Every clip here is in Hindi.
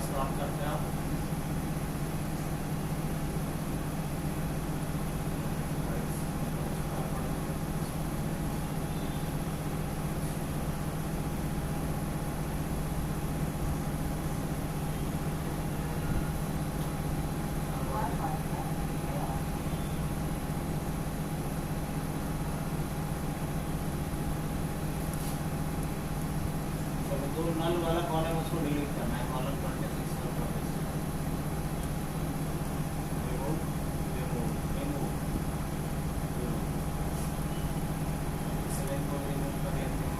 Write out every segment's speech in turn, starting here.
स्क्रॉल करते हैं आप। तो नल वाला कॉलम उसको डिलीट करना है, कॉलम 26 का process remove remove remove seven को रिमूव कर देते हैं।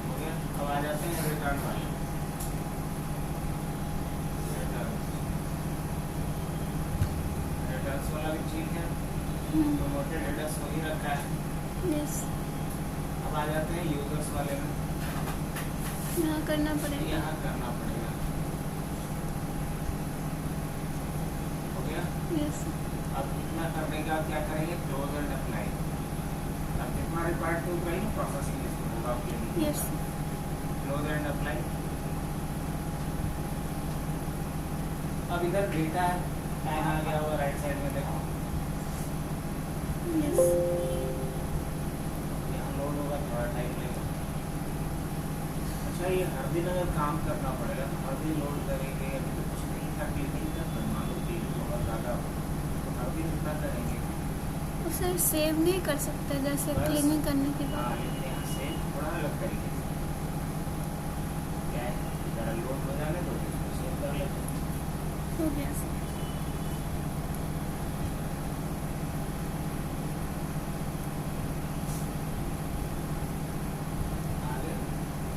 हो गया। अब आ जाते हैं रिटर्न वाले। रिटर्न्स वाला भी ठीक है, प्रमोटेड हेडर्स वही रखा है। यस। अब आ जाते हैं यूजर्स वाले में। यहाँ करना पड़ेगा, यहाँ करना पड़ेगा। हो गया। यस। अब इतना करने का क्या करेंगे, क्लोज एंड अप्लाई। अब जितना रिक्वायर्ड टू करेंगे प्रोसेसिंग इसको होगा आपके लिए। यस। Close and apply. अब इधर डेटा टैग आ गया हुआ राइट साइड में, देखो। यस। लोड होगा, थोड़ा टाइम लगेगा। अच्छा, ये हर दिन अगर काम करना पड़ेगा तो हर दिन लोड करेंगे। अभी तो कुछ नहीं था, क्लीनिंग का, पर मान लो कि बहुत ज़्यादा हो तो हर दिन इतना करेंगे। उसे सेव नहीं कर सकते जैसे क्लीनिंग करने के हाँ, बाद? लेकिन यहाँ से थोड़ा अलग तरीके से क्या है, ज़रा लोड हो जाने तो इसको सेव कर लेते हैं। हो गया सर।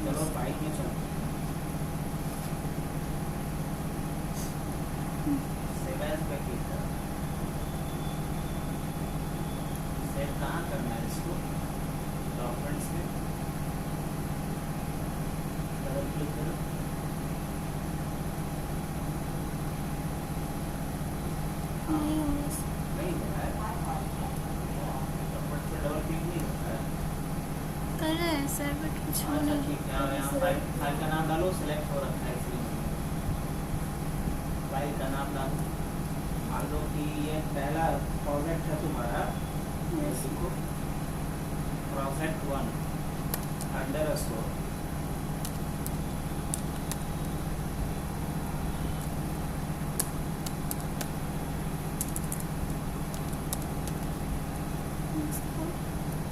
चलो बाइक में चलते हैं। सेव एज पे क्लिक करो। सेव कहाँ करना है इसको, डॉक्यूमेंट्स में डबल क्लिक करो। नहीं होगा सर। नहीं हो रहा है, डॉक्यूमेंट्स पे डबल क्लिक नहीं होता है। कर रहे हैं सर बट कुछ हो अच्छा नहीं। ठीक है, यहाँ फाइल का नाम डालो, सिलेक्ट हो रखा है इसलिए। फाइल का नाम डालो, मान लो कि ये पहला प्रोजेक्ट है तुम्हारा, लिखो प्रोजेक्ट 1 _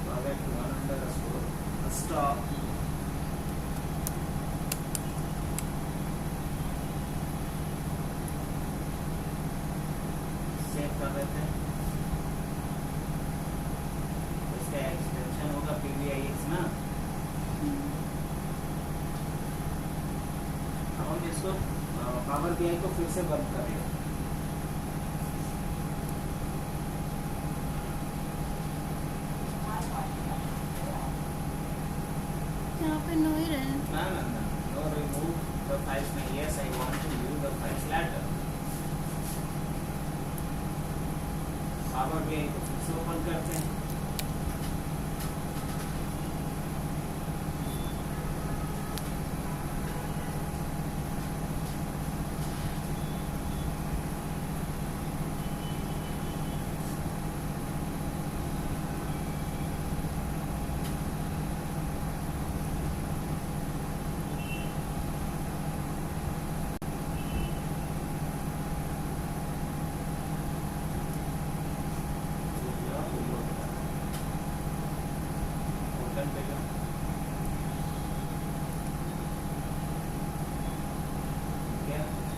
प्रोजेक्ट 1 _ स्टॉप। सेव कर देते हैं। इसका एक्सटेंशन होगा PBIX ना। अब हम इसको पावर BI को फिर से बंद करेंगे। यहाँ पे नो ही रहे। ना ना ना, नो रिमूव द फाइल्स में। Yes, I want to use the files later. Power BI को फिर से ओपन करते हैं।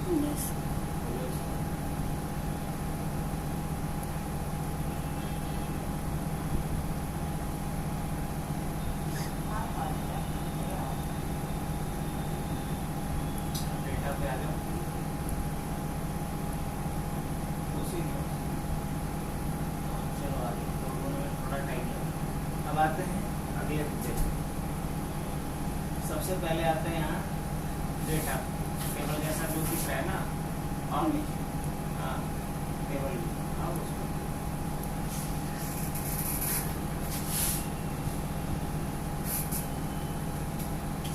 यस। डेटा पे आ जाओ। उसी में चलो आगे, दोनों में थोड़ा टाइम लगा। अब आते हैं अगले हिस्से। सबसे पहले आते हैं यहाँ डेटा टेबल जैसा जो दिख रहा है ना, और नीचे हाँ टेबल, हाँ उसको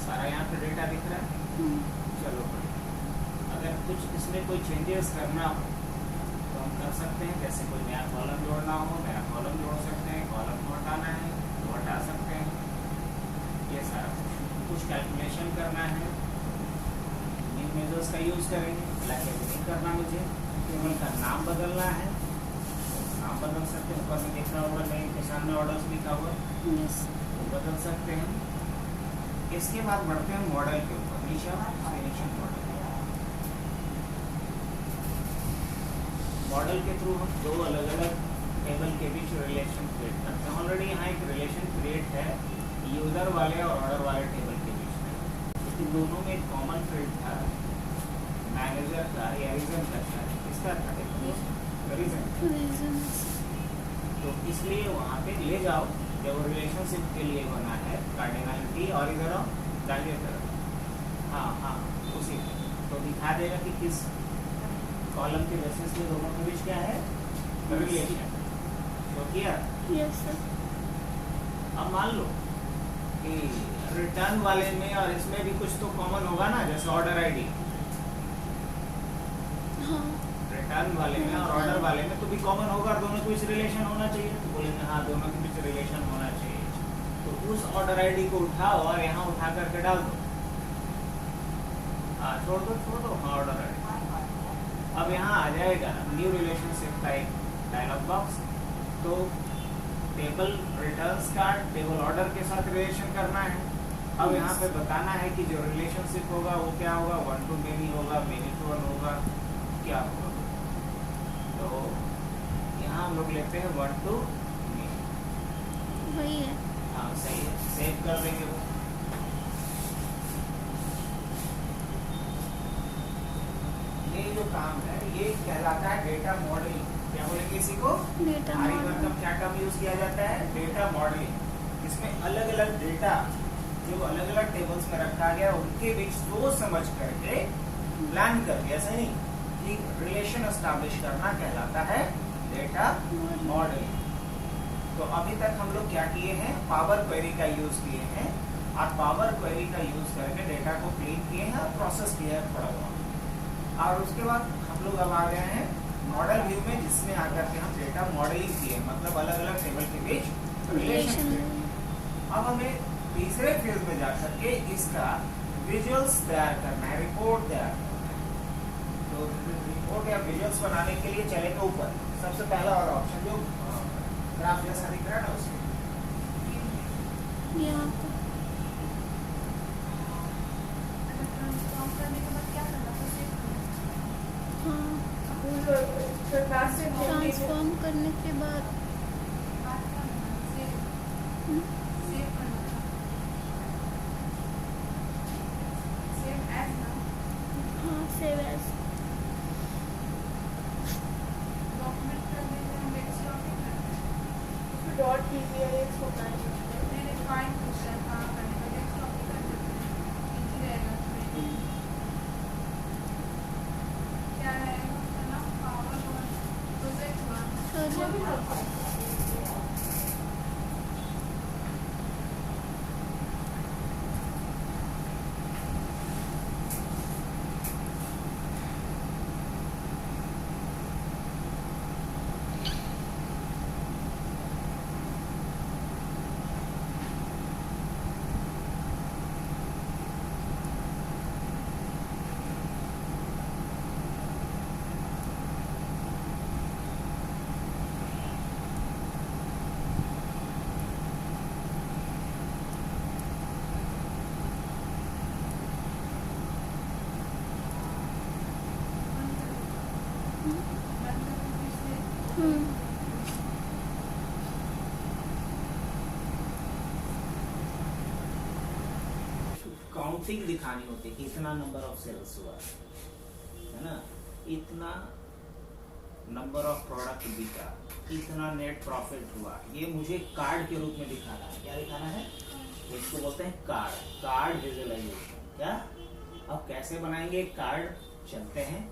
सारा यहाँ पे डेटा दिख रहा है। चलो अगर कुछ इसमें कोई चेंजेस करना हो तो हम कर सकते हैं, जैसे कोई नया कॉलम जोड़ना हो नया कॉलम जोड़ सकते हैं, कॉलम को हटाना है तो हटा सकते हैं, ये सारा कुछ कैलकुलेशन करना है इन मेजर्स का यूज़ करेंगे। ब्लैक नहीं करना, मुझे टेबल का नाम बदलना है तो नाम बदल सकते हैं, ऊपर में दिख रहा होगा नहीं के सामने ऑर्डर्स लिखा हुआ वो बदल सकते हैं। इसके बाद बढ़ते हैं मॉडल के ऊपर, फिनिशिंग मॉडल के थ्रू हम दो अलग अलग टेबल के बीच रिलेशन क्रिएट करते हैं। ऑलरेडी यहाँ एक रिलेशन क्रिएट है यूजर वाले और ऑर्डर वाले टेबल के बीच में, लेकिन दोनों में एक कॉमन फील्ड था मैनेजर का या रीजन का था, किसका था रीजन। तो इसलिए वहाँ पे ले जाओ जब रिलेशनशिप के लिए बना है कार्डिनलिटी और इधर दाहिने तरफ, हाँ उसी पे तो दिखा देगा कि किस कॉलम के बेसिस में दोनों के बीच क्या है रिलेशन। तो किया यस सर। अब मान लो कि रिटर्न वाले में और इसमें भी कुछ तो कॉमन होगा ना, जैसे ऑर्डर आईडी रिटर्न वाले में और ऑर्डर वाले में तो भी कॉमन होगा, दोनों के बीच रिलेशन होना चाहिए। तो बोलेंगे हाँ दोनों के बीच रिलेशन होना चाहिए, तो उस ऑर्डर आईडी को उठाओ और यहाँ उठा करके डाल दो, हाँ छोड़ दो हाँ ऑर्डर आईडी। अब यहाँ आ जाएगा न्यू रिलेशनशिप का एक डायलॉग बॉक्स, तो टेबल रिटर्न्स का टेबल ऑर्डर के साथ रिलेशन करना है। अब यहाँ पे बताना है कि जो रिलेशनशिप होगा वो क्या होगा, 1 to many होगा, many to 1 होगा, क्या होगा। तो यहाँ हम लोग लेते हैं 1 to many, वही है। हाँ सही है, सेव कर देंगे वो। ये जो काम है ये कहलाता है डेटा मॉडलिंग। क्या बोलेंगे इसी को? Data modelling. क्या टर्म यूज किया जाता है? Data modelling. इसमें अलग अलग डेटा जो अलग अलग टेबल्स में रखा गया उनके बीच सोच समझ करके प्लान करके, ऐसा नहीं कि रिलेशन एस्टैब्लिश करना कहलाता है डेटा मॉडलिंग। तो अभी तक हम लोग क्या किए हैं, पावर क्वेरी का यूज किए हैं और पावर क्वेरी का यूज करके डेटा को क्लीन किए हैं और प्रोसेस किया है थोड़ा बहुत। और उसके बाद हम लोग अब आ गए हैं मॉडल व्यू में, जिसमें आकर के हम डेटा मॉडलिंग किए, मतलब अलग अलग टेबल के बीच रिलेशन। अब हमें तीसरे फेज में जाकर के इसका विजुअल्स तैयार करना है, रिपोर्ट तैयार करना है। तो रिपोर्ट या विजुअल्स बनाने के लिए चलेगा ऊपर सबसे पहला वाला ऑप्शन जो ग्राफ जैसा दिख रहा है ना, उसमें यहाँ ट्रांसफॉर्म करने के बाद सेव एज डॉट pvix होता है मैंने फाइंड क्वेश्चन कहाँ करने का डेस्कटॉप पे कर देते हैं, इजी रहेगा। क्या रहेगा उसका नाम? Power project 1। काउंटिंग दिखानी होती है कि इतना नंबर ऑफ सेल्स हुआ है ना, इतना नंबर ऑफ प्रोडक्ट बिका, इतना नेट प्रॉफिट हुआ, ये मुझे कार्ड के रूप में दिखाना है। क्या दिखाना है? इसको बोलते हैं कार्ड विजुअलाइजेशन। क्या अब कैसे बनाएंगे कार्ड, चलते हैं।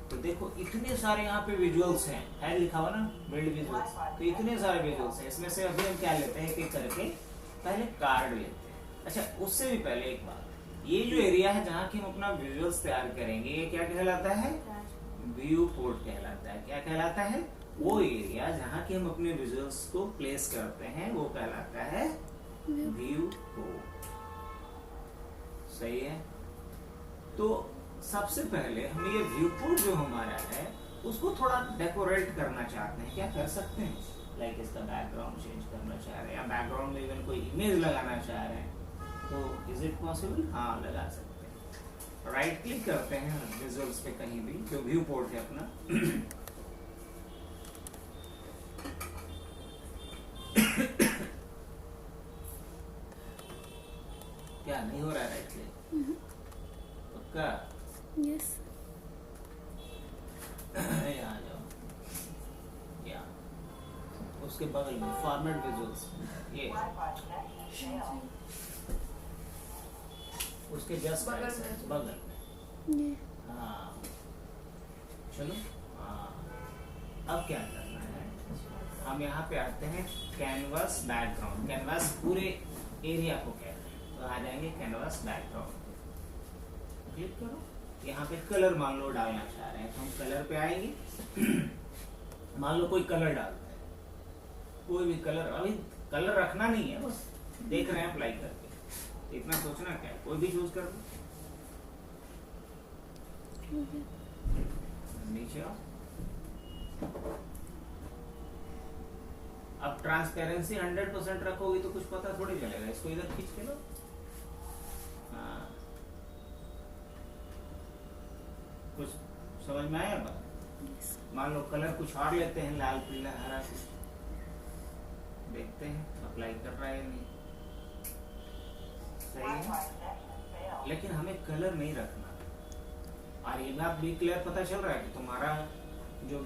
तो देखो इतने सारे यहाँ पे विजुअल्स हैं, है लिखा हुआ ना बिल्ड विजुअल्स, तो इतने सारे विजुअल्स हैं। इसमें से अभी हम क्या लेते हैं, एक एक करके पहले कार्ड लेते हैं। अच्छा उससे भी पहले एक बात, ये जो एरिया है जहाँ की हम अपना विजुअल्स तैयार करेंगे, ये क्या कहलाता है? व्यू पोर्ट कहलाता है। क्या कहलाता है? वो एरिया जहाँ की हम अपने विजुअल्स को प्लेस करते हैं वो कहलाता है व्यू पोर्ट। सही है। तो सबसे पहले हम ये व्यू पोर्ट जो हमारा है उसको थोड़ा डेकोरेट करना चाहते हैं। क्या कर सकते हैं? लाइक इसका बैकग्राउंड चेंज करना चाह रहे हैं या बैकग्राउंड में इवन कोई इमेज लगाना चाह रहे हैं, तो इज इट पॉसिबल? हाँ, लगा सकते हैं। राइट क्लिक करते हैं विजुअल्स पे कहीं भी, जो व्यू पोर्ट है अपना। क्या नहीं हो रहा है राइट क्लिक? पक्का? यस। यहाँ जाओ, यहाँ उसके बगल में फॉर्मेट विजुअल्स, ये उसके जस्ट बगल में। हाँ, चलो। हाँ, अब क्या करना है? हम यहाँ पे आते हैं कैनवास बैकग्राउंड। कैनवास पूरे एरिया को कहते हैं, तो आ जाएंगे कैनवास बैकग्राउंड। क्लिक करो। यहाँ पे कलर मान लो डालना चाह रहे हैं, तो हम कलर पे आएंगे। मान लो कोई कलर डालते हैं, कोई भी कलर। अभी कलर रखना नहीं है, बस देख रहे हैं अप्लाई करके, इतना सोचना क्या है। कोई भी चूज कर दो। नीचे आओ। अब ट्रांसपेरेंसी 100% रखोगे तो कुछ पता थोड़ी चलेगा। इसको इधर खींच के लो। हाँ, कुछ समझ में आया बात? मान लो कलर कुछ और लेते हैं, लाल पीला हरा कुछ, देखते हैं अप्लाई कर रहा है नहीं। सही है, लेकिन हमें कलर नहीं रखना। और ये बात भी क्लियर पता चल रहा है कि तुम्हारा जो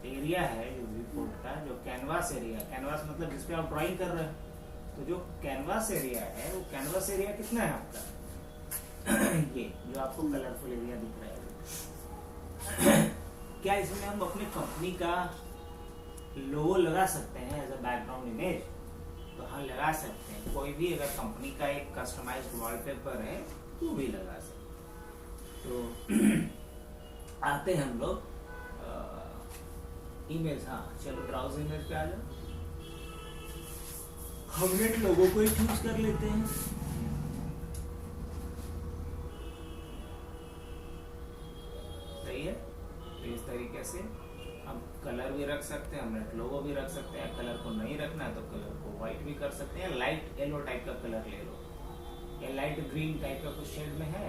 एरिया है, जो व्यू पोर्ट का जो कैनवास एरिया, कैनवास मतलब जिसपे आप ड्राइंग कर रहे हैं, तो जो कैनवास एरिया है वो कैनवास एरिया कितना है आपका? ये जो आपको कलरफुल एरिया दिख रहा है, क्या इसमें हम अपनी कंपनी का लोगो लगा सकते हैं एज अ बैकग्राउंड इमेज? तो हाँ, लगा सकते हैं। कोई भी अगर कंपनी का एक कस्टमाइज्ड वॉलपेपर है वो भी लगा सकते हैं। तो आते हैं हम लोग इमेज। हाँ, चलो ब्राउज इमेज पे आ जाओ। हम इन लोगों को ही चूज कर लेते हैं। सही है। तो इस तरीके से हम कलर भी रख सकते हैं, हम लोगो भी रख सकते हैं। कलर को नहीं रखना है तो कलर को व्हाइट भी कर सकते हैं। लाइट येलो टाइप का कलर ले लो, या लाइट ग्रीन टाइप का कुछ शेड में है,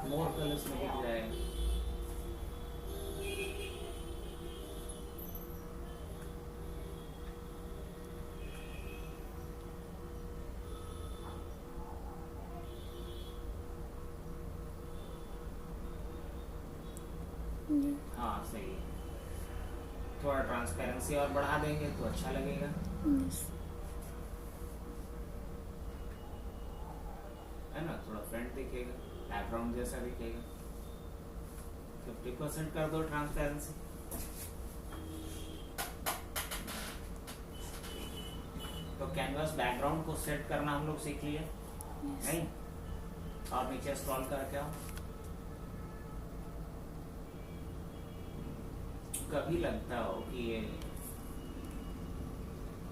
मोर कलर्स में दिख जाए। हाँ, सही है। थोड़ा ट्रांसपेरेंसी और बढ़ा देंगे तो अच्छा लगेगा। है ना, थोड़ा फ्रंट दिखेगा, बैकग्राउंड जैसा दिखेगा। 50% कर दो ट्रांसपेरेंसी। तो कैनवास बैकग्राउंड को सेट करना हम लोग सीख लिए, नहीं? और नीचे स्क्रॉल करके आओ। कभी लगता हो कि ये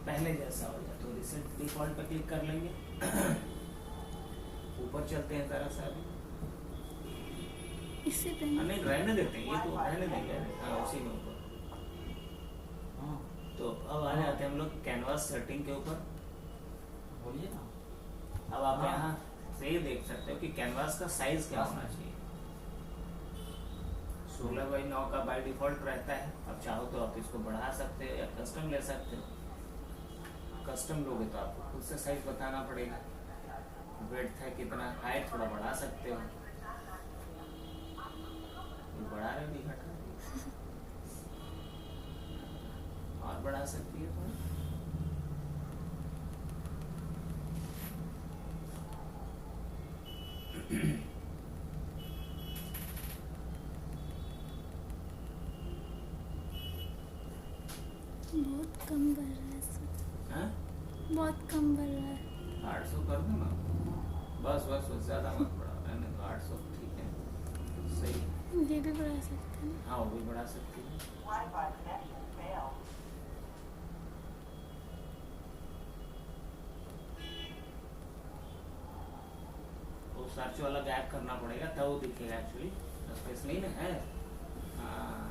पहले जैसा हो जाए तो रिसेट डिफॉल्ट पे क्लिक कर लेंगे। ऊपर चलते हैं तरह से। अभी इससे पहले नहीं, रहने देते हैं, ये तो रहने देंगे। हाँ, उसी में ऊपर। हाँ, तो अब आ जाते हैं हम लोग कैनवास सेटिंग के ऊपर। बोलिए ना। अब आप यहाँ से ये देख सकते हो कि कैनवास का साइज क्या होना चाहिए। 16:9 का बाय डिफॉल्ट रहता है। अब चाहो तो आप इसको बढ़ा सकते हो या कस्टम ले सकते हो। कस्टम लोगे तो आपको खुद से साइज बताना पड़ेगा। विड्थ है कितना, हाइट थोड़ा बढ़ा सकते हो। बढ़ा रहे भी, घटा रहे, और बढ़ा सकती है थोड़ा। बहुत कम बढ़ रहा है सर। हाँ? बहुत कम बढ़ रहा है। 800 कर दो ना। बस बस बस ज्यादा मत बढ़ा, मैंने तो 800 ठीक है, सही। ये भी बढ़ा सकते हैं। हाँ वो भी बढ़ा सकती है। Wi-Fi connection failed. वो सर्च वाला गैप करना पड़ेगा तब वो दिखेगा एक्चुअली, स्पेस नहीं ना है। हाँ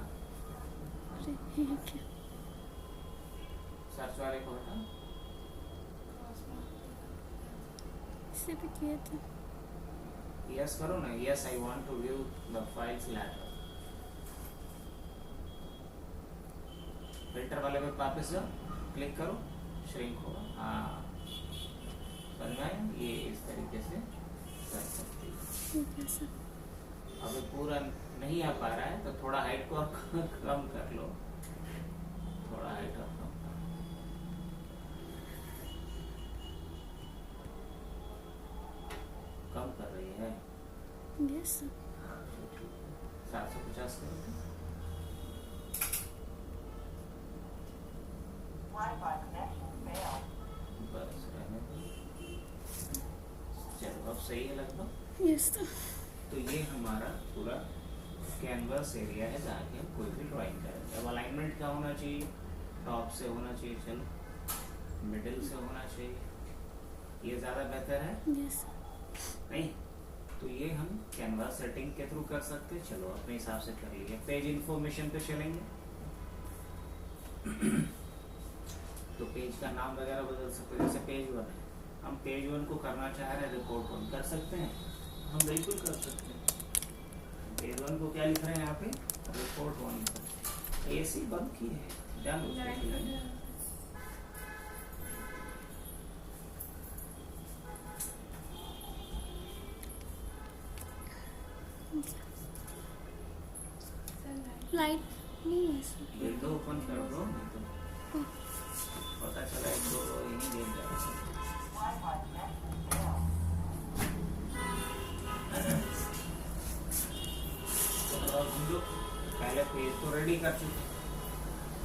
अरे ये क्या? सर्च वाले को हटा। इससे भी किया था। यस करो ना, yes I want to view the files later. Filter वाले पे वापस जाओ, क्लिक करो, श्रिंक होगा। हाँ समझ में आया? ये इस तरीके से कर सकती है। ये कैसा? अभी पूरा नहीं आ पा रहा है तो थोड़ा हाइट को और कम कर लो, थोड़ा हाइट और कम कर लो। कम कर रही है। यस। 750 करोगे। Wi-Fi connection failed. बस रहने दो। चलो अब सही है लगभग। यस। तो ये हमारा पूरा कैनवस एरिया है जहाँ की हम कोई भी ड्राइंग करेंगे। अब अलाइनमेंट क्या होना चाहिए? टॉप से होना चाहिए, चलो मिडिल से होना चाहिए, ये ज़्यादा बेहतर है यस। नहीं? तो ये हम कैनवास सेटिंग के थ्रू कर सकते हैं। चलो अपने हिसाब से कर लीजिए। पेज इंफॉर्मेशन पे चलेंगे तो पेज का नाम वगैरह बदल सकते हैं। जैसे पेज 1 है, हम पेज 1 को करना चाह रहे हैं रिपोर्ट 1 कर सकते हैं, हम बिल्कुल कर सकते हैं। पेज 1 को क्या लिख रहे हैं यहाँ पे? रिपोर्ट 1। एसी बंद की है, डन उसको खिलाएंगे। लाइट नहीं है इसमें। विंडो ओपन कर दो, नहीं तो पता चला एक दो यही देख जाएगा। Wi-Fi connection failed. तो अब हम लोग पहले पेज तो रेडी कर चुके,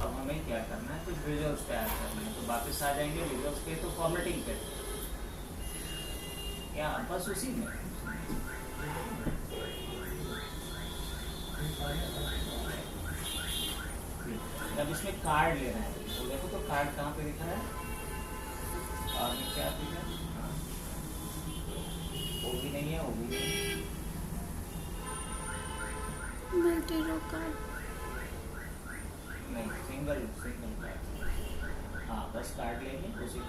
अब हमें क्या करना है? कुछ विजुअल्स तैयार करना है। तो वापस आ जाएंगे विजुअल्स पे, तो फॉर्मेटिंग पे क्या बस उसी में जब इसमें कार्ड लेना है तो देखो, तो कार्ड कहाँ पे दिखा है? और नीचे आप दिखा है? हाँ। वो भी नहीं है, वो भी नहीं है। मल्टी रो कार्ड। नहीं, सिंगल कार्ड। हाँ बस कार्ड लेंगे उसी को।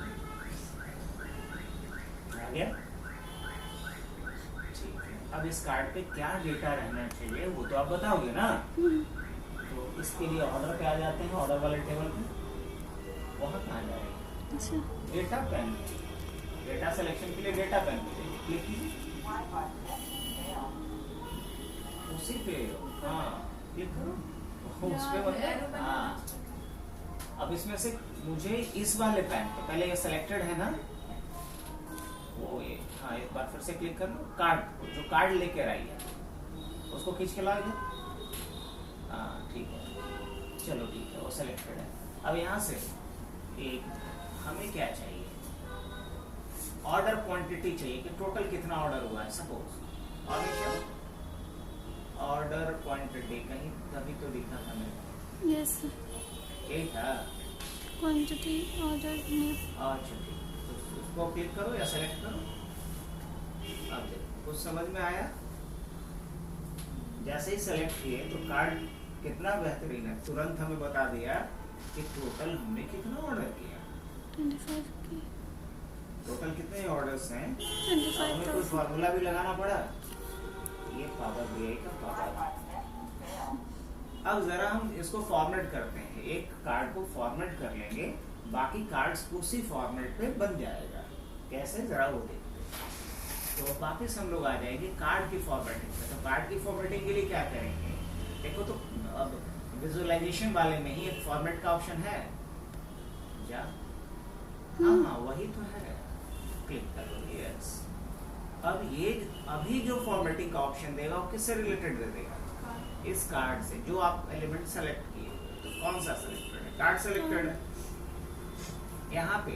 आ गया? ठीक है। अब इस कार्ड पे क्या डेटा रहना चाहिए वो तो आप बताओगे ना। तो इसके लिए ऑर्डर पे आ जाते हैं, ऑर्डर वाले टेबल पे वहाँ कहाँ जाएंगे? अच्छा। डेटा पैन, डेटा सिलेक्शन के लिए डेटा पैन पे क्लिक कीजिए, Wi-Fi connection failed. उसी पे हाँ क्लिक करो, उस पे मतलब हाँ। अब इसमें से मुझे इस वाले पैन पे पहले ये सिलेक्टेड है ना, वो ये हाँ एक बार फिर से क्लिक कर लो। कार्ड जो कार्ड लेकर आई है उसको खींच के लाओ इधर। हाँ ठीक है, चलो ठीक है, वो सिलेक्टेड है। अब यहाँ से एक हमें क्या चाहिए? ऑर्डर क्वांटिटी चाहिए कि टोटल कितना ऑर्डर हुआ है। सपोज और क्या ऑर्डर क्वांटिटी कहीं कभी तो दिखा था मेरे, यस। यही था क्वांटिटी ऑर्डर में। अच्छा ठीक, तो उसको क्लिक करो या सेलेक्ट करो। अब देखो कुछ समझ में आया? जैसे ही सेलेक्ट किए तो कार्ड कितना बेहतरीन है, तुरंत हमें बता दिया कि टोटल हमने कितना ऑर्डर किया। 25 की। टोटल कितने ऑर्डर्स हैं? 25 हमें का। कोई फार्मूला भी लगाना पड़ा, ये पावर बीआई का पावर। Wi-Fi connection failed. अब जरा हम इसको फॉर्मेट करते हैं। एक कार्ड को फॉर्मेट कर लेंगे, बाकी कार्ड्स उसी फॉर्मेट पे बन जाएगा। कैसे जरा वो देखते हैं। तो वापिस हम लोग आ जाएंगे कार्ड की फॉर्मेटिंग पे। तो कार्ड की फॉर्मेटिंग के लिए क्या करेंगे? देखो तो अब विजुअलाइजेशन वाले में ही एक फॉर्मेट का ऑप्शन है क्या? हाँ वही तो है, क्लिक करो यस। अब ये अभी जो फॉर्मेटिंग का ऑप्शन देगा वो किससे रिलेटेड दे देगा? इस कार्ड से जो आप एलिमेंट सेलेक्ट किए। तो कौन सा सिलेक्टेड है? कार्ड सिलेक्टेड है। यहाँ पे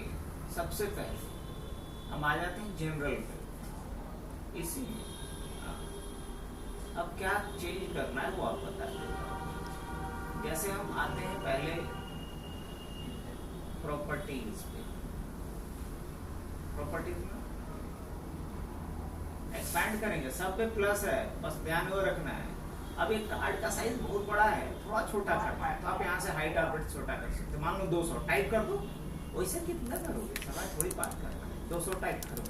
सबसे पहले हम आ जाते हैं जनरल पे। इसी में। हाँ। अब क्या चेंज करना है वो आप बता दें। जैसे हम आते हैं पहले प्रॉपर्टीज पे, प्रॉपर्टीज में एक्सपैंड करेंगे, सब पे प्लस है, बस ध्यान वो रखना है। अब एक कार्ड का साइज बहुत बड़ा है, थोड़ा छोटा करना है, तो आप यहाँ से हाइट और विड्थ छोटा कर सकते हैं। मान लो 200 टाइप कर दो, वैसे कितना करोगे, समय थोड़ी बात करना है, 200 टाइप करो,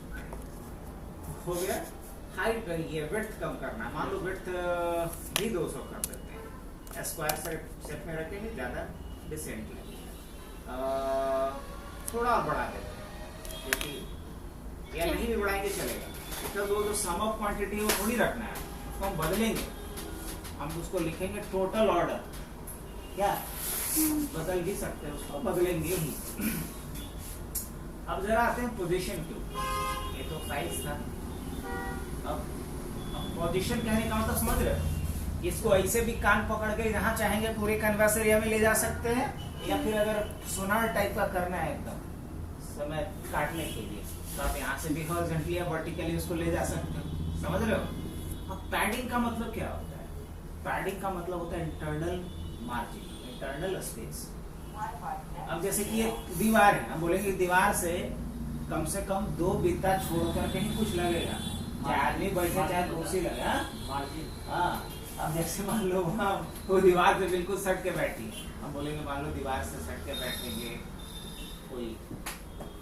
हो गया। हाइट ये विड्थ कम करना है, मान लो विड्थ भी 200 कर देते हैं, स्क्वायर शेप में रखेंगे, ज़्यादा डिसेंट लगेगा। थोड़ा और बढ़ा देते हैं, क्योंकि या नहीं भी बढ़ाएंगे चलेगा। इसका जो सम ऑफ क्वांटिटी है वो थोड़ी रखना है, उसको हम बदलेंगे, हम उसको लिखेंगे टोटल ऑर्डर, क्या बदल भी सकते हैं, उसको बदलेंगे ही। अब जरा आते हैं पोजीशन के ऊपर। ये तो साइज था, अब पोजीशन कहने का मतलब समझ रहे हो, इसको ऐसे भी कान पकड़ के जहाँ चाहेंगे पूरे कैनवास एरिया में ले जा सकते हैं, या फिर अगर सोनार टाइप का करना है एकदम समय काटने के लिए, तो आप यहाँ से भी हॉरिजॉन्टली या वर्टिकली उसको ले जा सकते हो, समझ रहे हो। अब पैडिंग का मतलब क्या होता है? पैडिंग का मतलब होता है इंटरनल मार्जिन, इंटरनल स्पेस। अब जैसे कि एक दीवार है, हम बोलेंगे दीवार से कम 2 बित्ता छोड़ कर कहीं कुछ लगेगा, चाहे आदमी बैठे चाहे कुर्सी लगे, हाँ। अब जैसे मान लो वहाँ वो दीवार से बिल्कुल सट के बैठी, हम बोलेंगे मान लो दीवार से सट के बैठेंगे, कोई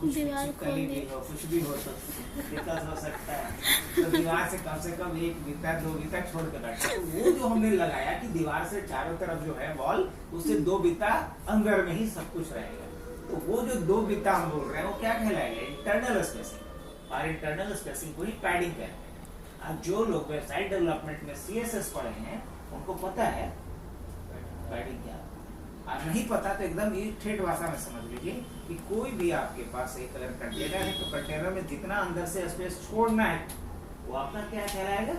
दीवार कली भी हो, कुछ भी हो तो दिक्कत हो सकता है, तो दीवार से कम 1 बित्ता 2 बित्ता छोड़ के बैठे। तो वो जो हमने लगाया कि दीवार से चारों तरफ जो है वॉल, उससे 2 बित्ता अंदर में ही सब कुछ रहेगा, तो वो जो 2 बित्ता हम बोल रहे हैं वो क्या कहलाएगा? Internal spacing. और इंटरनल स्पेसिंग को ही पैडिंग कहते हैं। अब जो लोग वेबसाइट डेवलपमेंट में CSS पढ़े हैं उनको पता है पैडिंग क्या है, और नहीं पता तो एकदम ये ठेठ भाषा में समझ लीजिए कि कोई भी आपके पास एक अगर कंटेनर है, तो कंटेनर में जितना अंदर से स्पेस छोड़ना है वो आपका क्या कहलाएगा?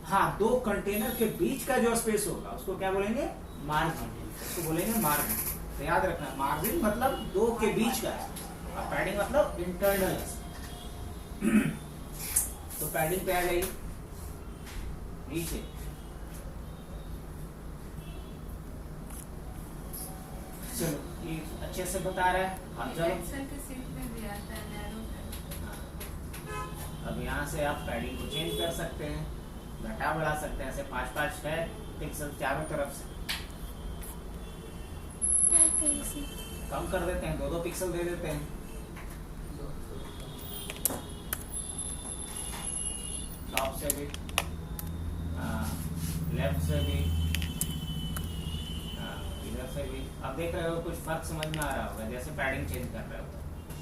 हाँ, 2 कंटेनर के बीच का जो स्पेस होगा उसको क्या बोलेंगे? मार्जिन। उसको बोलेंगे मार्जिन। तो याद रखना, मार्जिन मतलब 2 के बीच का, और पैडिंग मतलब इंटरनल। तो पैडिंग पे आ गई नीचे, चलो ये अच्छे से बता रहा है। अब चलो एक्सेल के शीट में भी आता है नैरो है। अब यहाँ से आप पैडिंग को चेंज कर सकते हैं, घटा बढ़ा सकते हैं, ऐसे 5-5 है पिक्सल चारों तरफ से कम कर देते हैं, 2-2 पिक्सल दे देते हैं। टॉप से भी, लेफ्ट से भी, इधर से भी। अब देख रहे हो कुछ फर्क समझ में आ रहा होगा, जैसे पैडिंग चेंज कर रहे हो,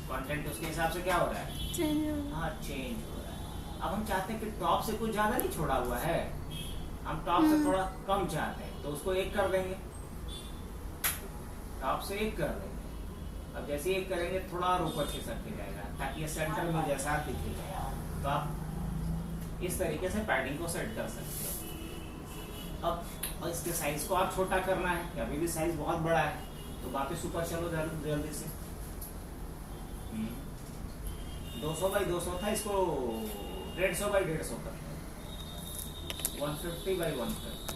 कंटेंट उसके हिसाब से क्या हो रहा है? चेंज। हाँ, चेंज हो रहा है। अब हम चाहते हैं कि टॉप से कुछ ज्यादा नहीं छोड़ा हुआ है, हम टॉप से थोड़ा कम चाहते हैं, तो उसको 1 कर देंगे, टॉप से 1 कर देंगे। अब जैसे 1 करेंगे थोड़ा और ऊपर खिसक के जाएगा, ताकि ये सेंटर में जैसा दिखेगा। तो आप इस तरीके से पैडिंग को सेट कर सकते हो। अब इसके साइज को आप छोटा करना है, कि अभी भी साइज बहुत बड़ा है, तो वापस ऊपर चलो जल्दी से। 200 बाई 200 था, इसको 150 बाई 150 करते हैं, 150 बाई 150,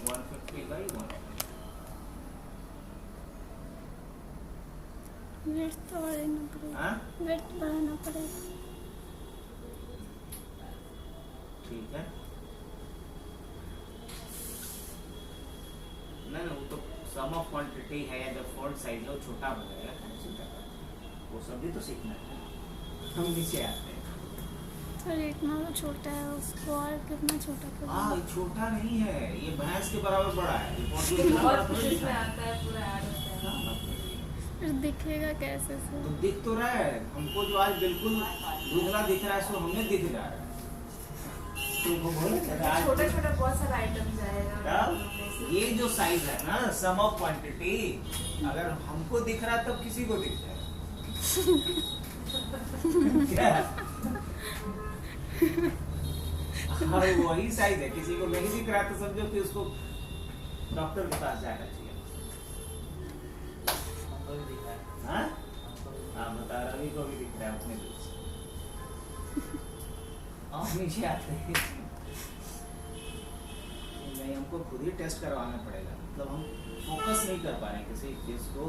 150 बाई 150। वेट तो बढ़ाना पड़ेगा, वेट बढ़ाना पड़ेगा। ठीक है, नहीं वो तो सम ऑफ क्वांटिटी है, या जब फॉन्ट साइज हो छोटा हो जाएगा, वो सब भी तो सीखना है। हम नीचे आते हैं, तो इतना तो छोटा है, उसको और कितना छोटा करें? हाँ ये छोटा नहीं है, ये भैंस के बराबर बड़ा है, ये font ये इतना बड़ा बहुत थोड़ी कुछ दिखा में है। आता है, पूरा ऐड होता है। हाँ, फिर दिखेगा कैसे से? तो दिख तो रहा है हमको, जो आज बिल्कुल धुंधला दिख रहा है सो हमें दिख जा रहा है, तो वो बोले आज छोटा छोटा बहुत सारा आइटम जाएगा। ये जो साइज है ना, सम ऑफ क्वांटिटी, अगर हमको दिख रहा है तब किसी को दिख जाएगा। क्या? हाँ, वही साइज है, किसी को नहीं दिख रहा तो समझो कि उसको डॉक्टर के पास जाना चाहिए। हाँ, बता रवि को भी दिख रहा है अपने दूर से। और नीचे आते हैं नहीं, हमको खुद ही टेस्ट करवाना पड़ेगा। मतलब हम फोकस नहीं कर पा रहे हैं किसी चीज को।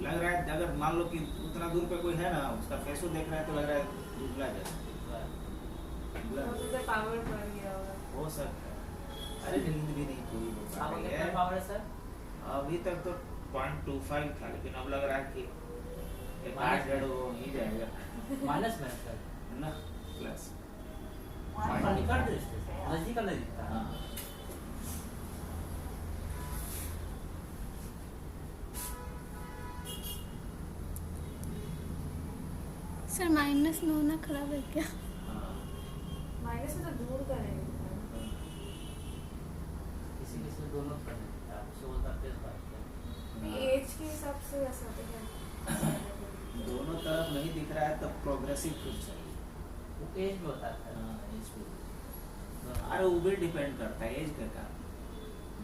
लग रहा है अगर मान लो कि उतना दूर पे कोई है ना, उसका फेसो देख रहा है तो लग रहा है दुबला जैसा। तो पावर बढ़ गया होगा। हो सकता है। अरे नींद भी नहीं पूरी हो पा आपको रही कितना है। पावर है सर? अभी तक तो 0.25 था, लेकिन अब लग रहा है कि एक माइनस 8 हो ही जाएगा माइनस में है सर। ना, प्लस। ऊपर निकल दे इससे, नजदीक का नहीं दिखता। हाँ। सर माइनस में होना खराब है क्या? हाँ। माइनस में तो दूर करेंगे। किसी किसी दोनों कर देता है, उससे बोलता है तेज बात है। एज के हिसाब से वैसा तो है। दोनों तरफ नहीं दिख रहा है तब प्रोग्रेसिव कुछ चाहिए। वो एज में होता है। हाँ, एज पे। अरे वो भी डिपेंड करता है एज का।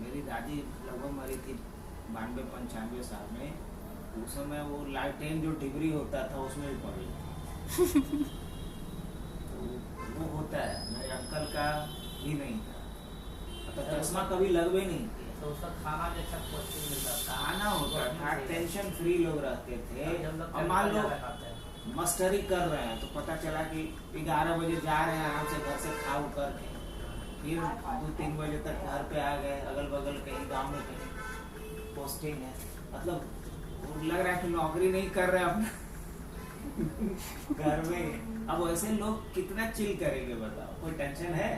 मेरी दादी लगभग मरी थी 92-95 साल में। उस समय वो लालटेन जो डिग्री होता था उसमें भी पड़ गई। तो वो होता है। मेरे अंकल का भी नहीं था, मतलब चश्मा कभी लग भी नहीं किया। तो उसका खाना भी अच्छा पौष्टिक मिलता था। खाना होता था, टेंशन फ्री लोग रहते थे। जब लोग और मान लो ज्यादा खाते हैं। मस्टरी कर रहे हैं तो पता चला कि 11 बजे जा रहे हैं आराम से घर से खा करके, फिर 2-3 बजे तक घर पे आ गए। अगल बगल कहीं गांव में कहीं पोस्टिंग है, मतलब वो लग रहा है कि नौकरी नहीं कर रहे अपना घर में। अब वैसे लोग कितना चिल करेंगे बताओ, कोई टेंशन है?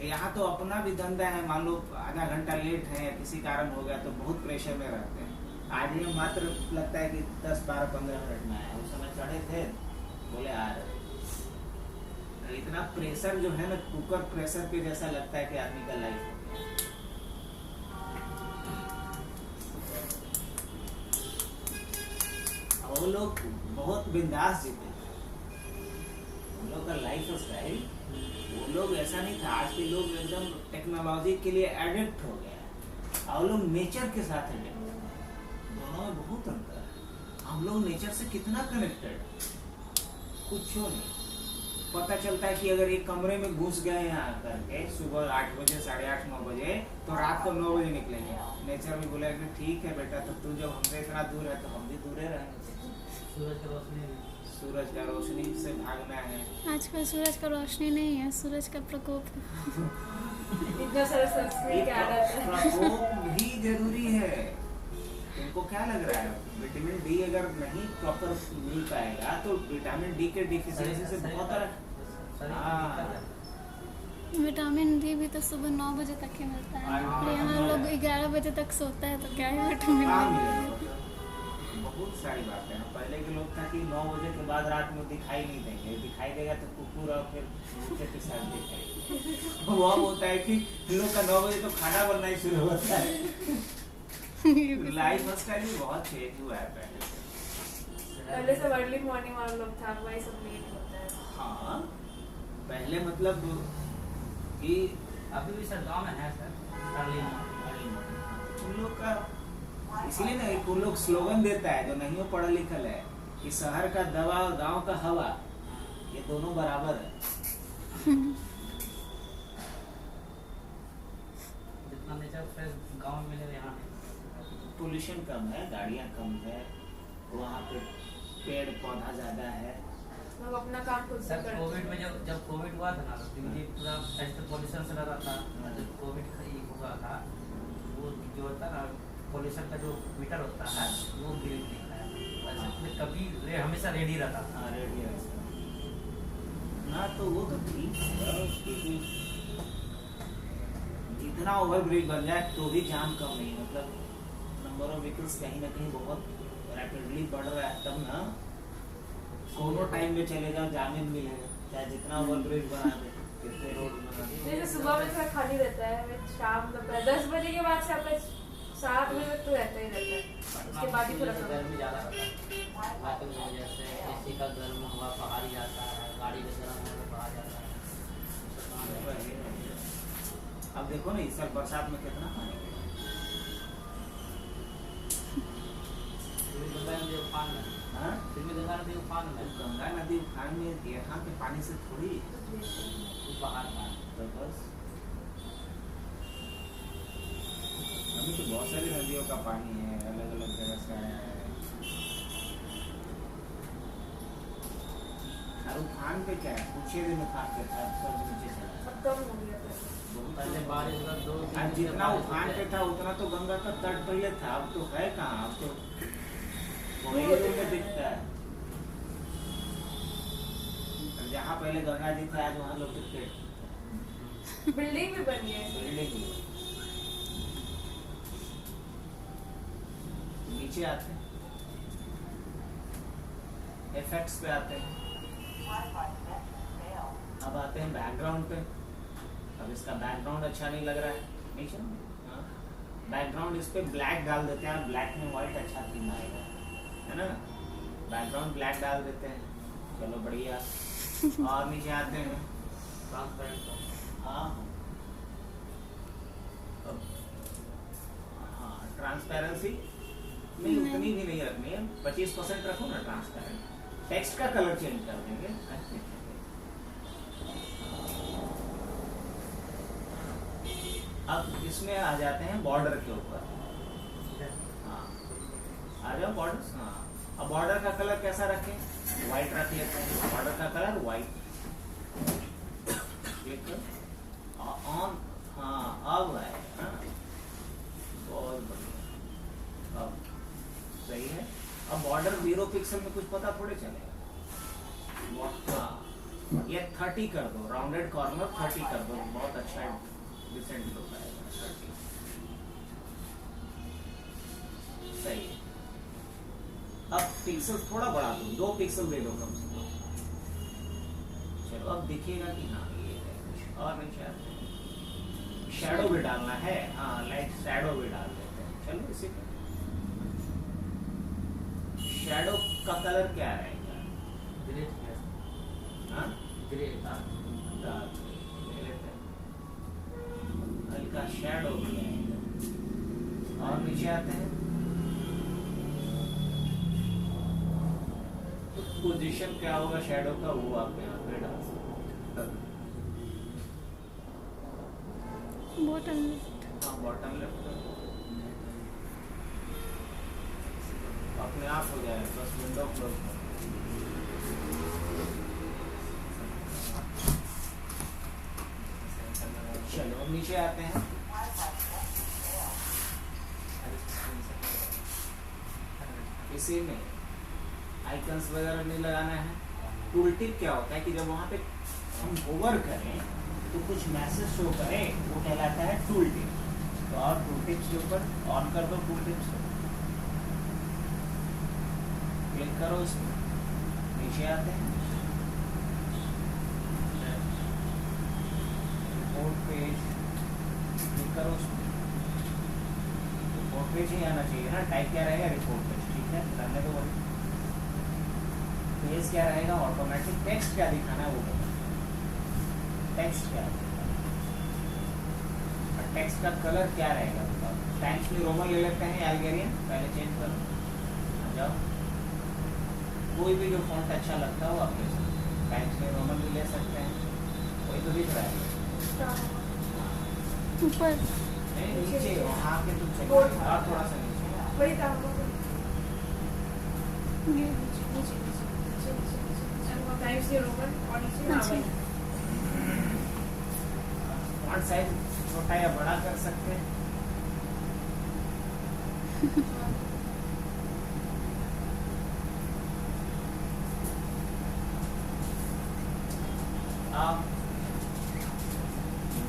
यहाँ तो अपना भी धंधा है, मान लो आधा घंटा लेट है या किसी कारण हो गया तो बहुत प्रेशर में रहते हैं। आज ये मात्र लगता है कि 10, 12, 15 मिनट में आया। उस समय चढ़े थे, बोले आ रहे। तो इतना प्रेशर जो है ना, कुकर प्रेशर के जैसा लगता है कि आदमी का लाइफ हो गया। वो लोग बहुत बिंदास जीते, उन लोग का लाइफ स्टाइल। वो लोग ऐसा नहीं था। आज के लोग एकदम टेक्नोलॉजी के लिए एडिक्ट हो गया और लोग नेचर के साथ एडिक्ट है। दोनों में बहुत अंतर है। हम लोग नेचर से कितना कनेक्टेड, कुछ नहीं पता चलता है कि अगर एक कमरे में घुस गए यहाँ करके सुबह 8 बजे, 8:30, 9 बजे तो रात को 9 बजे निकलेंगे। नेचर भी बोला कि ठीक है बेटा, तो तू जब हमसे इतना दूर है तो हम भी दूर रहेंगे। सूरज का रोशनी से भागना है। आजकल सूरज का रोशनी नहीं है, सूरज का प्रकोप है। इतना सारा सनस्क्रीन क्या आदत है। प्रकोप भी जरूरी है। तुमको क्या लग रहा है, विटामिन डी अगर नहीं प्रॉपर मिल पाएगा तो विटामिन डी के डिफिशियंसी से बहुत विटामिन डी भी तो सुबह 9 बजे तक ही मिलता है। और यहाँ लोग 11 बजे तक सोता है तो क्या ही विटामिन डी। बहुत सारी बातें हैं। पहले के लोग था कि 9 बजे के बाद रात में दिखाई नहीं देंगे, दिखाई देगा तो कुकुर और फिर नीचे के साथ देखेंगे। वो होता है कि लोग का 9 बजे तो खाना बनना ही शुरू होता है। लाइफ स्टाइल भी बहुत चेंज हुआ है पहले से। पहले सब अर्ली मॉर्निंग वाले लोग था, वही सब लेट होता है। हाँ, पहले मतलब कि अभी भी सर गाँव में है सर अर्ली मॉर्निंग। उन लोग का इसीलिए ना एक उन लोग स्लोगन देता है जो नहीं हो पढ़ा लिखल है कि शहर का दवा और गांव का हवा ये दोनों बराबर है। जितना नेचर फ्रेश गाँव में मिले यहाँ नहीं। पोल्यूशन कम है, गाड़ियाँ कम है, वहाँ पे पेड़ पौधा ज्यादा है। लोग अपना काम खुद से सर करते कोविड में हैं। जब कोविड हुआ था ना तो दिल्ली पूरा ऐसे पोल्यूशन से लगा था। जब कोविड हुआ था वो जो होता है ना पोल्यूशन का जो मीटर होता है वो गिर नहीं है। वैसे कभी हमेशा रेडी रहता था। हाँ, रेडी है ना, तो वो तो ठीक है। क्योंकि इतना ओवरब्रिज बन जाए तो भी जाम कम नहीं, मतलब नंबर ऑफ व्हीकल्स कहीं ना कहीं बहुत रैपिडली बढ़ रहा है, तब ना कोनो टाइम में चले जाओ जाम ही मिलेगा, चाहे जितना ओवरब्रिज बना दे, कितने रोड बना दे। जैसे सुबह में थोड़ा खाली रहता है, फिर शाम दोपहर 10 बजे के बाद से आपका 7 बजे तक तो रहता ही रहता है। उसके बाद ही थोड़ा गर्मी ज़्यादा रहता है। वायु की वजह से एसी का गर्म हवा बाहर ही जाता है, गाड़ी का गर्म हवा बाहर जाता है। अब देखो ना इस साल बरसात में कितना पानी गिरा। गंगा नदी उफान में, हाँ? फिर भी गंगा नदी उफान में, गंगा नदी उफान में यहाँ के पानी से थोड़ी कुछ बाहर का। तो बस अभी तो बहुत सारी नदियों का पानी है, अलग अलग जगह से आया है। और उफान पे क्या है, कुछ ही दिन उफान पे था, सब नीचे चला। अब कम हो गया पहले। पहले बारिश का 2 दिन आज से जितना बारिश उफान पे होती था उतना तो गंगा का तट पहले था, अब तो है कहाँ, अब तो वही में दिखता है। और जहाँ पहले गंगा जी थे आज वहाँ लोग क्रिकेट बिल्डिंग भी बनी है। बिल्डिंग ही है। नीचे आते हैं, इफेक्ट्स पे आते हैं। Wi-Fi connection failed. अब आते हैं बैकग्राउंड पे। अब इसका बैकग्राउंड अच्छा नहीं लग रहा है, नीचे बैकग्राउंड इस पे ब्लैक डाल देते हैं, ब्लैक में व्हाइट अच्छा थीम आएगा, है ना। बैकग्राउंड ब्लैक डाल देते हैं, चलो बढ़िया। और नीचे आते हैं, ट्रांसपेरेंट का। हाँ हाँ ट्रांसपेरेंसी नहीं उतनी भी नहीं रखनी है, 25% रखो ना ट्रांसपेरेंट। टेक्स्ट का कलर चेंज कर देंगे। अब इसमें आ जाते हैं बॉर्डर के ऊपर। हाँ आ जाओ बॉर्डर। हाँ अब बॉर्डर का कलर कैसा रखें, व्हाइट रख लेते हैं। बॉर्डर का कलर व्हाइट। ऑन हाँ अब है, हाँ बहुत बढ़िया, अब सही है। अब बॉर्डर 0 पिक्सल में कुछ पता थोड़े चलेगा। हाँ ये 30 कर दो, राउंडेड कॉर्नर 30 कर दो, बहुत अच्छा डिसेंट लुक आएगा। 30 सही है। अब पिक्सल थोड़ा बढ़ा दो, 2 पिक्सल दे दो कम से कम। चलो अब दिखेगा कि हाँ ये है कुछ और नहीं चाहते। शैडो भी डालना है, हाँ लाइट शैडो भी डाल देते हैं। चलो इसी पे शैडो का कलर क्या रहेगा, ग्रे हाँ ग्रे का डार्क ले लेते हैं, हल्का शैडो भी आएगा। और नीचे आते हैं, पोजीशन क्या होगा शैडो का वो आप यहाँ पे डाल सकते हैं। बॉटम हाँ बॉटम लेफ्ट अपने आप हो जाए, बस विंडो क्लोज कर। चलो अब नीचे आते हैं। Wi-Fi connection failed. इसी में आइकन्स वगैरह नहीं लगाना है। टूल टिप क्या होता है कि जब वहाँ पे हम होवर करें तो कुछ मैसेज शो करे, वो कहलाता है टूल टिप। तो और टूल टिप्स के ऊपर ऑन कर दो, टूल टिप्स क्लिक करो, इसमें नीचे आते हैं, रिपोर्ट पेज क्लिक करो, उसमें रिपोर्ट पेज ही आना चाहिए ना। टाइप क्या रहेगा, रिपोर्ट पेज, ठीक है करने दो। वही पेज क्या रहेगा, ऑटोमेटिक। टेक्स्ट क्या दिखाना है वो बताओ, टेक्स्ट क्या है, और टेक्स्ट का कलर क्या रहेगा बताओ। टाइम्स में रोमन ले लेते हैं, अल्गेरियन पहले चेंज करो। आ जाओ, कोई भी जो फॉन्ट अच्छा लगता हो आप ले सकते हैं। टाइम्स में रोमन भी ले सकते हैं, कोई तो दिख रहा है ऊपर नहीं, नीचे वहाँ के तो चेक बोर्ड। और थोड़ा सा नीचे। वही काम होगा। ये टाइम्स न्यू रोमन और नीचे हाँ अच्छा। वही। फॉन्ट साइज छोटा या बड़ा कर सकते हैं। आप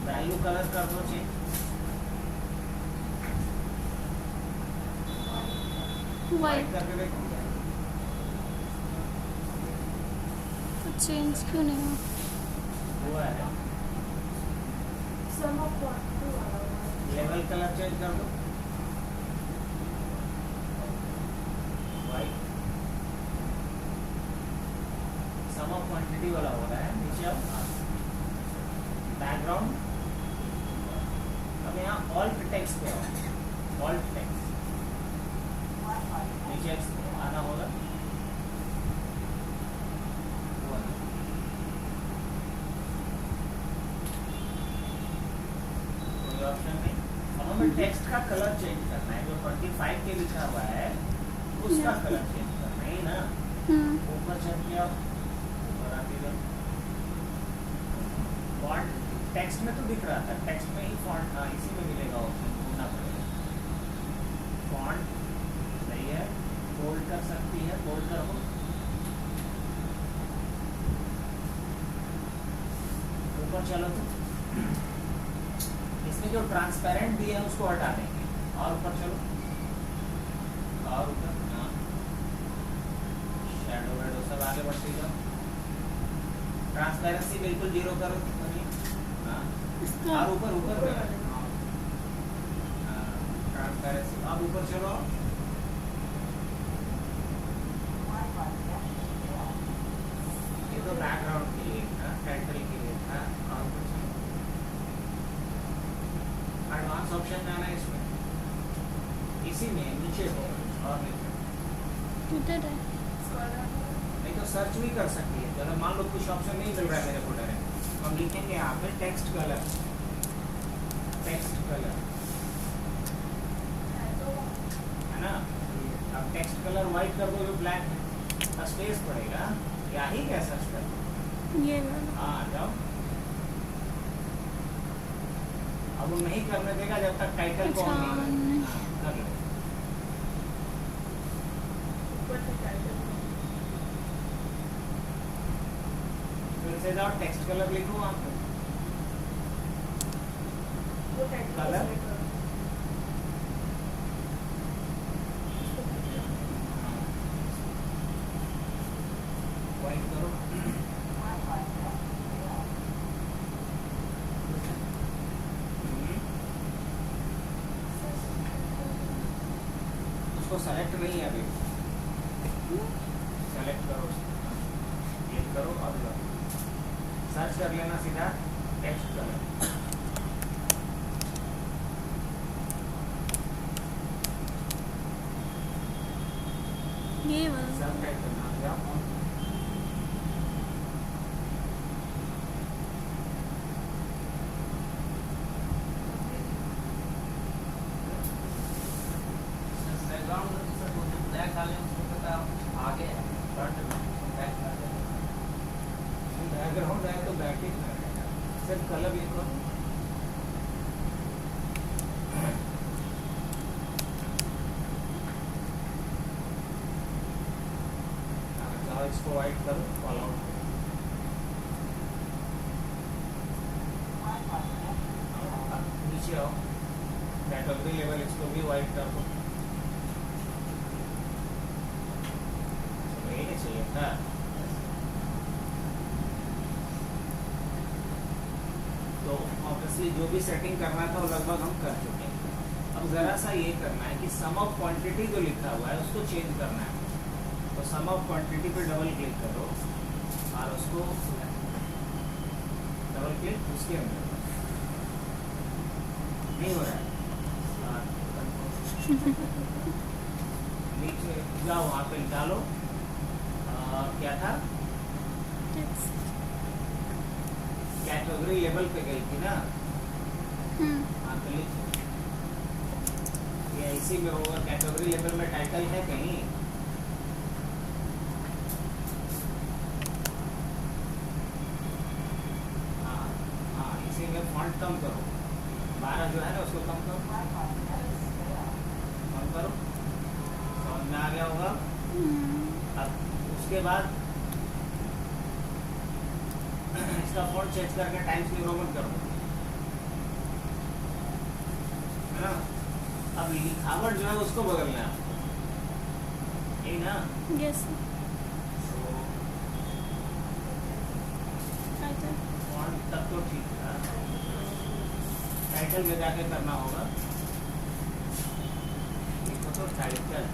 वैल्यू कलर कर दो चेंज। वाइट करके देखो चेंज क्यों नहीं हुआ? हुआ है। Sum of what level colour change कर दो, वाइट। सम ऑफ क्वांटिटी वाला हो रहा है, नीचे आओ। बैकग्राउंड, अब यहाँ ऑल्ट टेक्स्ट पे आओ, ऑल्ट टेक्स्ट Wi-Fi नीचे टेक्स्ट का कलर चेंज करना है, जो 25 के लिखा हुआ है उसका कलर चेंज करना है ना। ऊपर चल गया, ऊपर आके गया। फॉन्ट टेक्स्ट में तो दिख रहा था, टेक्स्ट में ही फॉन्ट, हाँ इसी में मिलेगा ऑप्शन, ढूंढना पड़ेगा। फॉन्ट सही है, बोल्ड कर सकती है, बोल्ड करो। ऊपर चलो तो इसमें जो ट्रांसपेरेंट दिया है उसको हटा देंगे, और ऊपर चलो, और ऊपर, हाँ शैडो वैडो सब आगे बढ़ते जाओ। ट्रांसपेरेंसी बिल्कुल 0 करो, हाँ और ऊपर ऊपर ट्रांसपेरेंसी, अब ऊपर चलो। ये तो बैकग्राउंड के लिए था, टाइटल के लिए था, और कुछ एडवांस ऑप्शन में आना है इसमें, इसी में नीचे हो और नीचे नहीं तो सर्च भी कर सकती है। चलो मान लो कुछ ऑप्शन नहीं मिल रहा है मेरे को डायरेक्ट, तो हम लिखेंगे यहाँ पे टेक्स्ट कलर, टेक्स्ट कलर है ना। अब टेक्स्ट कलर व्हाइट कर दो, जो ब्लैक है, स्पेस पड़ेगा, क्या ही क्या सर्च कर दो, ये वाला। हाँ जाओ। अब वो नहीं करने देगा जब तक टाइटल को ऑन नहीं कर लो। फिर से जाओ, टेक्स्ट कलर लिखो वहाँ पे, कलर व्हाइट करो, उसको सेलेक्ट नहीं है अभी, सेलेक्ट करो, क्लिक करो और सर्च कर लेना सीधा टेक्स्ट कलर। ये वाला। सब टाइटल नाम जाओ, ब्लैक डालें उसको पता आगे है, फ्रंट में बैक डालें। बैकग्राउंड है तो बैक ही रहेगा, सिर्फ कलर लिखो। जाओ इसको व्हाइट करो, ऑल आउट नीचे आओ, कैटेगरी लेवल इसको भी व्हाइट कर दो, यही चाहिए था। तो ऑब्वियसली जो भी सेटिंग करना था वो लगभग हम कर चुके हैं। अब ज़रा सा ये करना है कि सम ऑफ क्वांटिटी जो लिखा हुआ है उसको चेंज करना है। तो सम ऑफ क्वांटिटी पे डबल क्लिक करो और उसको डबल क्लिक उसके अंदर, नहीं हो रहा है, नीचे जाओ, वहाँ पे डालो, क्या था, कैटेगरी लेवल पे गई थी ना, हाँ तो लिख, ये इसी में होगा, कैटेगरी लेवल में टाइटल है कहीं, हाँ हाँ इसी में फॉन्ट कम करो, 12 जो है ना उसको कम करो, कम करो, समझ में आ गया होगा। अब उसके बाद इसका फॉन्ट चेंज करके टाइम्स न्यू रोमन कर दो, है ना। अब लिखावट जो है उसको बदलना है आपको, यही ना। यस फॉन्ट तब तो ठीक था, टाइटल में जाके करना होगा, लिखो तो टाइटल,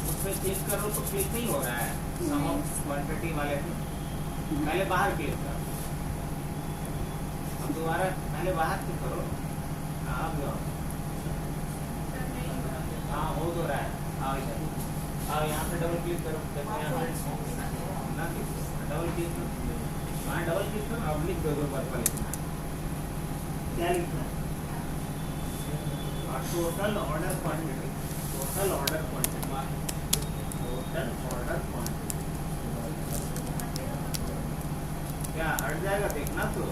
उस पर क्लिक करो तो क्लिक नहीं हो रहा है, सम ऑफ क्वांटिटी वाले पे पहले बाहर क्लिक करो, अब दोबारा पहले बाहर क्लिक करो, अब जाओ, हाँ हो हो तो रहा है। आओ इधर आओ, यहाँ पे डबल क्लिक करो, देखो यहाँ पे ना डबल क्लिक करो, वहाँ डबल क्लिक करो, अब लिख दो पर्पल लिखना है। क्या लिखना है? Total order quantity, total order quantity, total order quantity. क्या हट जाएगा? देखना तो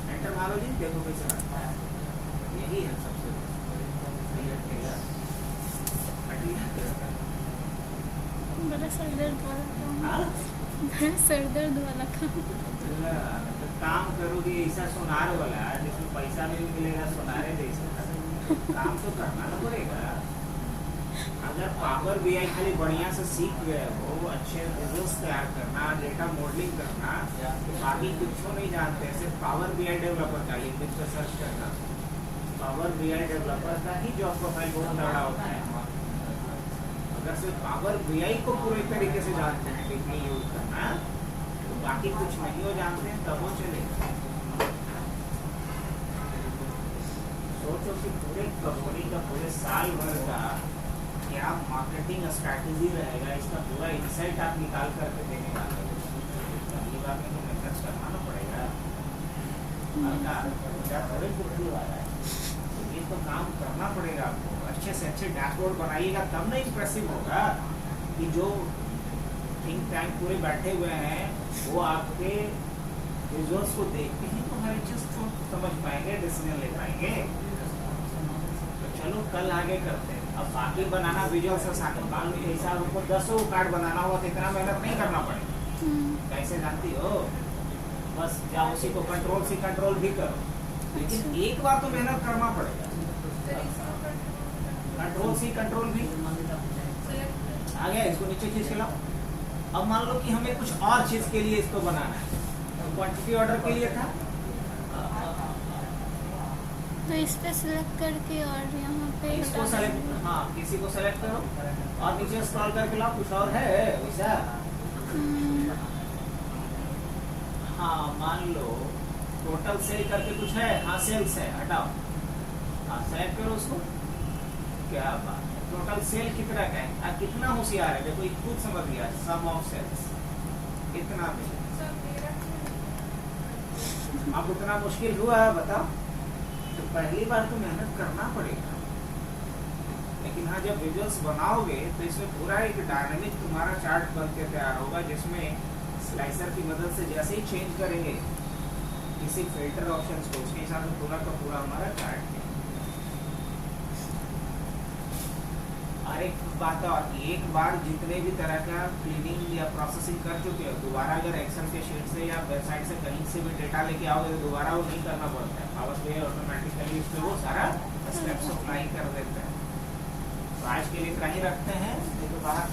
एंटर मारो जी, देखो कैसे हटता है। यही है सबसे नहीं हटेगा, हट गया। बड़ा सर दर्द वाला काम, हाँ? बड़ा सर दर्द वाला काम। तो काम करोगे ऐसा सोनार वाला जिसमें पैसा भी मिलेगा, सोनारे जैसा काम तो करना ना पड़ेगा। अगर पावर बीआई खाली बढ़िया से सीख गए हो, अच्छे विजुअल्स तैयार करना, डेटा मॉडलिंग करना, तो बाकी कुछ नहीं जानते। सिर्फ पावर बीआई डेवलपर का लिंक्डइन पे सर्च करना, पावर बीआई डेवलपर का ही जॉब प्रोफाइल बहुत तगड़ा होता है। अगर सिर्फ पावर बीआई को पूरे तरीके से जानते हैं कितनी यूज करना, तो बाकी कुछ नहीं हो जानते हैं, तब वो चलेगा। सोचो कि पूरे कंपनी का पूरे साल भर का क्या मार्केटिंग स्ट्रैटेजी रहेगा, इसका पूरा इंसाइट आप निकाल करके देने वाले हो। पहली बार में तो मेहनत करना ना पड़ेगा, थोड़े बुद्धि वाला है, तो ये तो काम करना पड़ेगा आपको। अच्छे से अच्छे डैशबोर्ड बनाइएगा, तब ना इम्प्रेसिव होगा कि जो थिंक टैंक पूरे बैठे हुए हैं वो आपके विजुअल्स को देखते हैं तो हर चीज़ को समझ पाएंगे, डिसीजन ले पाएंगे। तो चलो कल आगे करते हैं। अब बाकी बनाना विजुअल से मान लो ऐसा आपको 10 कार्ड बनाना हुआ तो इतना मेहनत नहीं करना पड़ेगा। कैसे जानती हो? बस या उसी को कंट्रोल सी कंट्रोल भी करो, लेकिन एक बार तो मेहनत करना पड़ेगा। कंट्रोल सी कंट्रोल भी आ गया, इसको नीचे खींच के लाओ। अब मान लो कि हमें कुछ और चीज के लिए इसको बनाना है, तो क्वांटिटी ऑर्डर के लिए था, तो इस पे सिलेक्ट करके और यहाँ पे इसको सेलेक्ट, हाँ किसी को सेलेक्ट करो और नीचे स्क्रॉल करके लाओ। कुछ और है वैसा? हाँ मान लो टोटल सेल करके कुछ है, हाँ सेल्स है, हटाओ, हाँ सेलेक्ट करो उसको। क्या बात, टोटल सेल कितना का है, कितना होशियार है, देखो खुद समझ गया, सम ऑफ सेल्स कितना भी। अब उतना मुश्किल हुआ बताओ? तो पहली बार तो मेहनत करना पड़ेगा, लेकिन हाँ जब विजुअल्स बनाओगे तो इसमें पूरा एक डायनामिक तुम्हारा चार्ट बन के तैयार होगा, जिसमें स्लाइसर की मदद से जैसे ही चेंज करेंगे किसी फिल्टर ऑप्शंस को, उसके हिसाब से पूरा का पूरा हमारा चार्ट है। और एक बात और, एक बार जितने भी तरह का क्लीनिंग या प्रोसेसिंग कर चुके हो, दोबारा अगर एक्सेल के शीट से या वेबसाइट से कहीं से भी डेटा लेके आओगे तो दोबारा वो नहीं करना पड़ता है। पावर बीआई ऑटोमेटिकली उसमें वो सारा स्टेप्स अप्लाई कर देता है। तो आज के लिए इतना ही रखते हैं, नहीं तो बाहर